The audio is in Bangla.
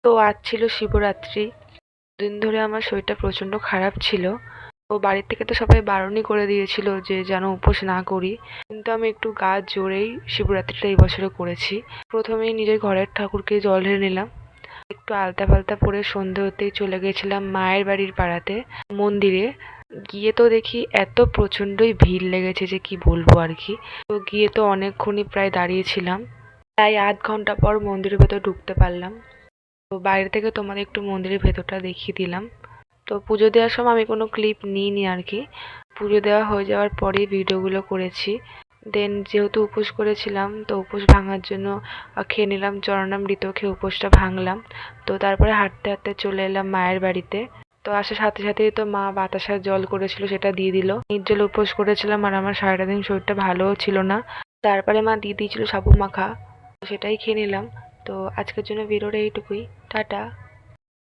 তো আজ ছিল শিবরাত্রি। দিন ধরে আমার শরীরটা প্রচণ্ড খারাপ ছিল। তো বাড়ির থেকে তো সবাই বারণই করে দিয়েছিল যে যেন উপোস না করি, কিন্তু আমি একটু গা জোরেই শিবরাত্রিটা এই বছরে করেছি। প্রথমেই নিজের ঘরের ঠাকুরকে জল ঢেলে নিলাম, একটু আলতা ফালতা পরে সন্ধে হতেই চলে গেছিলাম মায়ের বাড়ির পাড়াতে মন্দিরে। গিয়ে তো দেখি এত প্রচণ্ডই ভিড় লেগেছে যে কি বলবো আর কি। তো গিয়ে তো অনেকক্ষণই প্রায় দাঁড়িয়েছিলাম, প্রায় আধ ঘন্টা পর মন্দিরের ভেতর ঢুকতে পারলাম। তো বাইরে থেকে তোমাদের একটু মন্দিরের ভেতরটা দেখিয়ে দিলাম। তো পুজো দেওয়ার সময় আমি কোনো ক্লিপ নিইনি আর কি, পুজো দেওয়া হয়ে যাওয়ার পরেই ভিডিওগুলো করেছি। দেন যেহেতু উপোস করেছিলাম তো উপোস ভাঙার জন্য খেয়ে নিলাম চরণামৃত, খেয়ে উপোসটা ভাঙলাম। তো তারপরে হাঁটতে হাঁটতে চলে এলাম মায়ের বাড়িতে। তো আসার সাথে সাথেই তো মা বাতাসার জল করেছিল, সেটা দিয়ে দিল। নির্জল উপোস করেছিলাম আর আমার সারাটা দিন শরীরটা ভালোও ছিল না। তারপরে মা দিয়ে দিয়েছিল সাবু মাখা, সেটাই খেয়ে নিলাম। তো আজকের জন্য ভিডিওটা এইটুকুই। টাটা।